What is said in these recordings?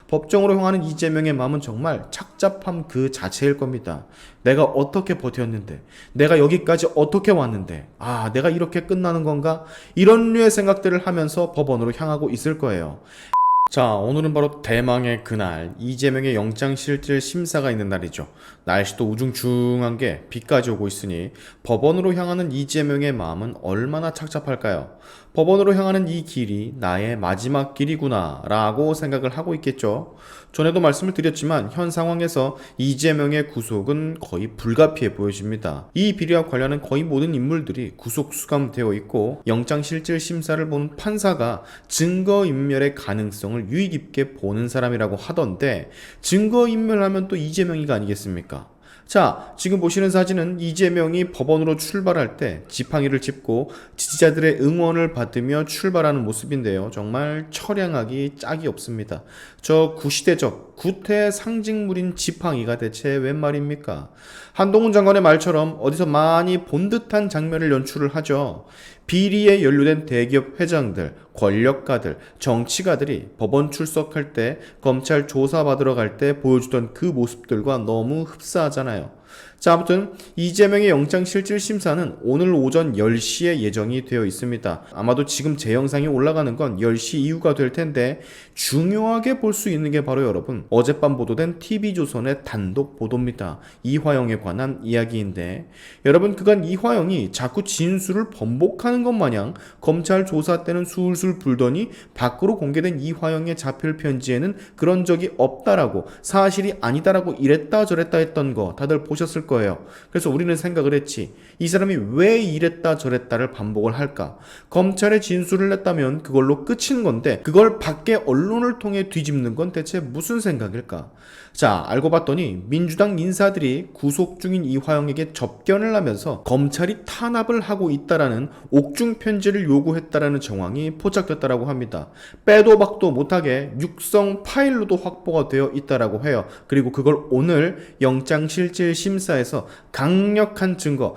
법정으로 향하는 이재명의 마음은 정말 착잡함 그 자체일 겁니다. 내가 어떻게 버텼는데, 내가 여기까지 어떻게 왔는데, 내가 이렇게 끝나는 건가? 이런 류의 생각들을 하면서 법원으로 향하고 있을 거예요. 자, 오늘은 바로 대망의 그날, 이재명의 영장실질 심사가 있는 날이죠. 날씨도 우중충한 게 비까지 오고 있으니 법원으로 향하는 이재명의 마음은 얼마나 착잡할까요? 법원으로 향하는 이 길이 나의 마지막 길이구나 라고 생각을 하고 있겠죠. 전에도 말씀을 드렸지만 현 상황에서 이재명의 구속은 거의 불가피해 보여집니다. 이 비리와 관련한 거의 모든 인물들이 구속 수감되어 있고 영장실질 심사를 보는 판사가 증거인멸의 가능성을 유의 깊게 보는 사람이라고 하던데, 증거인멸하면 또 이재명이가 아니겠습니까? 자, 지금 보시는 사진은 이재명이 법원으로 출발할 때 지팡이를 짚고 지지자들의 응원을 받으며 출발하는 모습인데요. 정말 처량하기 짝이 없습니다. 저 구시대적 구태의 상징물인 지팡이가 대체 웬 말입니까? 한동훈 장관의 말처럼 어디서 많이 본 듯한 장면을 연출을 하죠. 비리에 연루된 대기업 회장들, 권력가들, 정치가들이 법원 출석할 때, 검찰 조사받으러 갈 때 보여주던 그 모습들과 너무 흡사하잖아요. 자, 아무튼 이재명의 영장실질심사는 오늘 오전 10시에 예정이 되어 있습니다. 아마도 지금 제 영상이 올라가는 건 10시 이후가 될 텐데, 중요하게 볼 수 있는 게 바로 여러분, 어젯밤 보도된 TV조선의 단독 보도입니다. 이화영에 관한 이야기인데, 여러분, 그간 이화영이 자꾸 진술을 번복하는 것 마냥 검찰 조사 때는 술술 불더니 밖으로 공개된 이화영의 자필 편지에는 그런 적이 없다라고, 사실이 아니다라고 이랬다 저랬다 했던 거 다들 보셨을 거예요. 그래서 우리는 생각을 했지, 이 사람이 왜 이랬다 저랬다를 반복을 할까? 검찰에 진술을 냈다면 그걸로 끝인 건데, 그걸 밖에 언론을 통해 뒤집는 건 대체 무슨 생각일까? 자, 알고 봤더니 민주당 인사들이 구속 중인 이화영에게 접견을 하면서 검찰이 탄압을 하고 있다라는 옥중 편지를 요구했다라는 정황이 포착됐다라고 합니다. 빼도 박도 못하게 육성 파일로도 확보가 되어 있다라고 해요. 그리고 그걸 오늘 영장실질심사에서 강력한 증거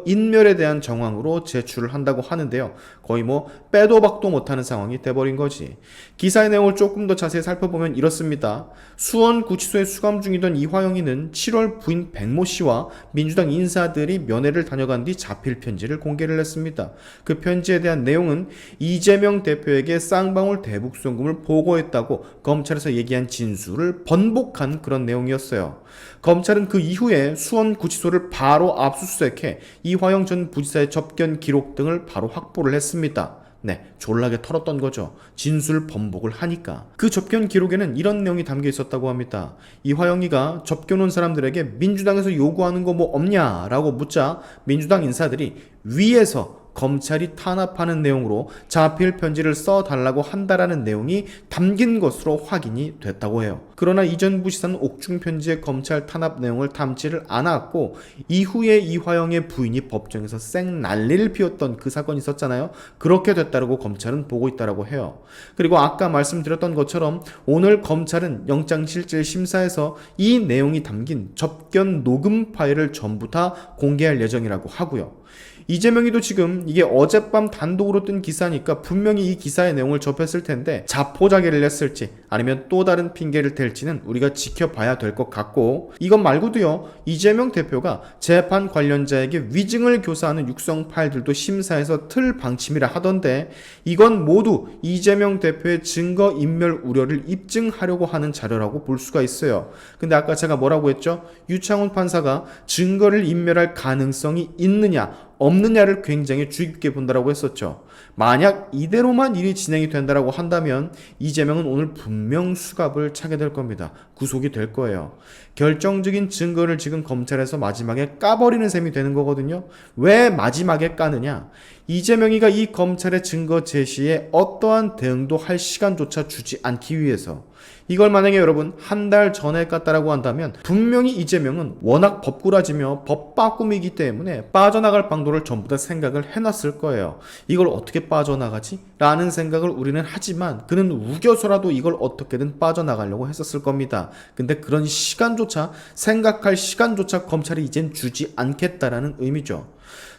인멸에 대한 정황으로 제출을 한다고 하는데요. 거의 빼도 박도 못하는 상황이 돼버린 거지. 기사의 내용을 조금 더 자세히 살펴보면 이렇습니다. 수원구치소에 수감 중이던 이화영이는 7월 부인 백모 씨와 민주당 인사들이 면회를 다녀간 뒤 자필 편지를 공개를 했습니다. 그 편지에 대한 내용은 이재명 대표에게 쌍방울 대북송금을 보고했다고 검찰에서 얘기한 진술을 번복한 그런 내용이었어요. 검찰은 그 이후에 수원구치소를 바로 압수수색해 이화영 전 부지사의 접견 기록 등을 바로 확보를 했습니다. 네, 졸라게 털었던 거죠. 진술 번복을 하니까. 그 접견 기록에는 이런 내용이 담겨 있었다고 합니다. 이화영이가 접견 온 사람들에게 민주당에서 요구하는 거 없냐라고 묻자 민주당 인사들이 위에서 검찰이 탄압하는 내용으로 자필 편지를 써달라고 한다라는 내용이 담긴 것으로 확인이 됐다고 해요. 그러나 이전 부시사는 옥중 편지의 검찰 탄압 내용을 담지를 않았고, 이후에 이화영의 부인이 법정에서 쌩 난리를 피웠던 그 사건이 있었잖아요. 그렇게 됐다고 검찰은 보고 있다고 해요. 그리고 아까 말씀드렸던 것처럼 오늘 검찰은 영장실질심사에서 이 내용이 담긴 접견 녹음 파일을 전부 다 공개할 예정이라고 하고요. 이재명이도 지금 이게 어젯밤 단독으로 뜬 기사니까 분명히 이 기사의 내용을 접했을 텐데, 자포자기를 했을지 아니면 또 다른 핑계를 댈지는 우리가 지켜봐야 될 것 같고, 이것 말고도요, 이재명 대표가 재판 관련자에게 위증을 교사하는 육성 파일들도 심사에서 틀 방침이라 하던데, 이건 모두 이재명 대표의 증거 인멸 우려를 입증하려고 하는 자료라고 볼 수가 있어요. 근데 아까 제가 뭐라고 했죠? 유창훈 판사가 증거를 인멸할 가능성이 있느냐 없느냐를 굉장히 주의 깊게 본다라고 했었죠. 만약 이대로만 일이 진행이 된다라고 한다면 이재명은 오늘 분명 수갑을 차게 될 겁니다. 구속이 될 거예요. 결정적인 증거를 지금 검찰에서 마지막에 까버리는 셈이 되는 거거든요. 왜 마지막에 까느냐? 이재명이가 이 검찰의 증거 제시에 어떠한 대응도 할 시간조차 주지 않기 위해서. 이걸 만약에 여러분 한 달 전에 깠다라고 한다면 분명히 이재명은 워낙 법꾸라지며 법빠꾸미기 때문에 빠져나갈 방도를 전부 다 생각을 해놨을 거예요. 이걸 어떻게 빠져나가지? 라는 생각을 우리는 하지만 그는 우겨서라도 이걸 어떻게든 빠져나가려고 했었을 겁니다. 근데 그런 시간조차, 생각할 시간조차 검찰이 이젠 주지 않겠다라는 의미죠.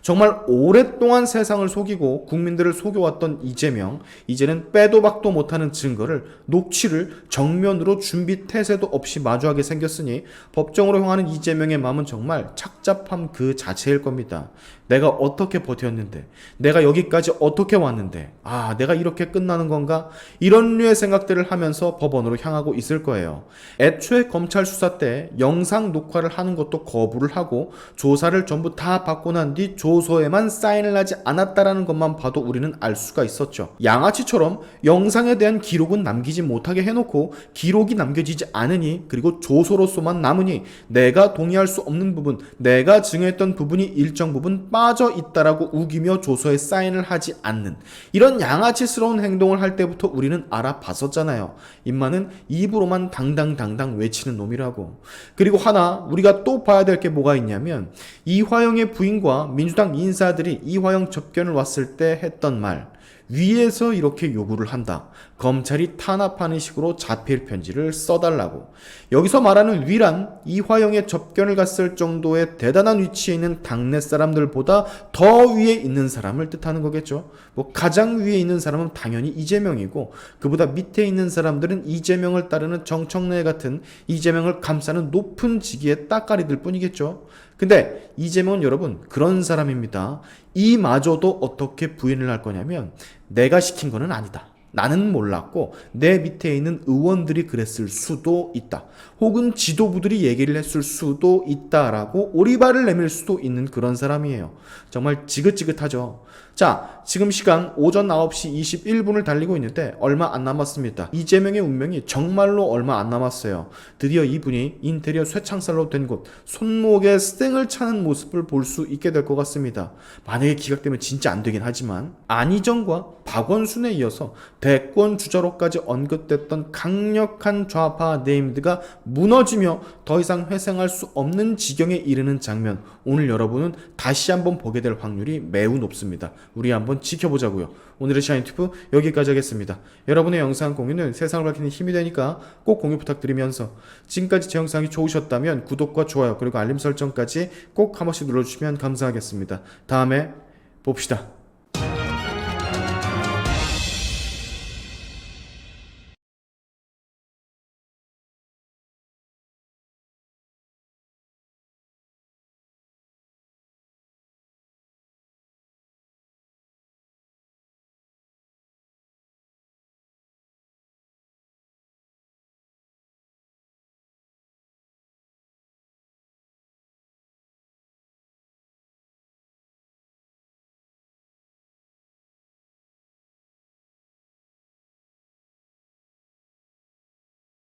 정말 오랫동안 세상을 속이고 국민들을 속여왔던 이재명, 이제는 빼도 박도 못하는 증거를 녹취를 정면으로 준비 태세도 없이 마주하게 생겼으니 법정으로 향하는 이재명의 마음은 정말 착잡함 그 자체일 겁니다. 내가 어떻게 버텼는데, 내가 여기까지 어떻게 왔는데, 내가 이렇게 끝나는 건가? 이런 류의 생각들을 하면서 법원으로 향하고 있을 거예요. 애초에 검찰 수사 때 영상 녹화를 하는 것도 거부를 하고 조사를 전부 다 받고 난 뒤 조서에만 사인을 하지 않았다라는 것만 봐도 우리는 알 수가 있었죠. 양아치처럼 영상에 대한 기록은 남기지 못하게 해놓고 기록이 남겨지지 않으니, 그리고 조서로서만 남으니 내가 동의할 수 없는 부분, 내가 증언했던 부분이 일정 부분 빠져 있다라고 우기며 조서에 사인을 하지 않는 이런 양아치스러운 행동을 할 때부터 우리는 알아봤었잖아요. 임마는 입으로만 당당당당 외치는 놈이라고. 그리고 하나 우리가 또 봐야 될 게 뭐가 있냐면, 이화영의 부인과 민주당 인사들이 이화영 접견을 왔을 때 했던 말, 위에서 이렇게 요구를 한다. 검찰이 탄압하는 식으로 자필 편지를 써달라고. 여기서 말하는 위란 이화영의 접견을 갔을 정도의 대단한 위치에 있는 당내 사람들보다 더 위에 있는 사람을 뜻하는 거겠죠. 가장 위에 있는 사람은 당연히 이재명이고, 그보다 밑에 있는 사람들은 이재명을 따르는 정청래 같은 이재명을 감싸는 높은 직위의 따까리들 뿐이겠죠. 근데 이재명은 여러분 그런 사람입니다. 이마저도 어떻게 부인을 할 거냐면, 내가 시킨 거는 아니다. 나는 몰랐고 내 밑에 있는 의원들이 그랬을 수도 있다. 혹은 지도부들이 얘기를 했을 수도 있다라고 오리발을 내밀 수도 있는 그런 사람이에요. 정말 지긋지긋하죠. 자, 지금 시간 오전 9시 21분을 달리고 있는데 얼마 안 남았습니다. 이재명의 운명이 정말로 얼마 안 남았어요. 드디어 이분이 인테리어 쇠창살로 된 곳 손목에 스탱을 차는 모습을 볼 수 있게 될 것 같습니다. 만약에 기각되면 진짜 안 되긴 하지만, 안희정과 박원순에 이어서 대권 주자로까지 언급됐던 강력한 좌파 네임드가 무너지며 더 이상 회생할 수 없는 지경에 이르는 장면, 오늘 여러분은 다시 한번 보게 될 확률이 매우 높습니다. 우리 한번 지켜보자고요. 오늘의 샤인튜브 여기까지 하겠습니다. 여러분의 영상 공유는 세상을 밝히는 힘이 되니까 꼭 공유 부탁드리면서, 지금까지 제 영상이 좋으셨다면 구독과 좋아요 그리고 알림 설정까지 꼭 한 번씩 눌러주시면 감사하겠습니다. 다음에 봅시다.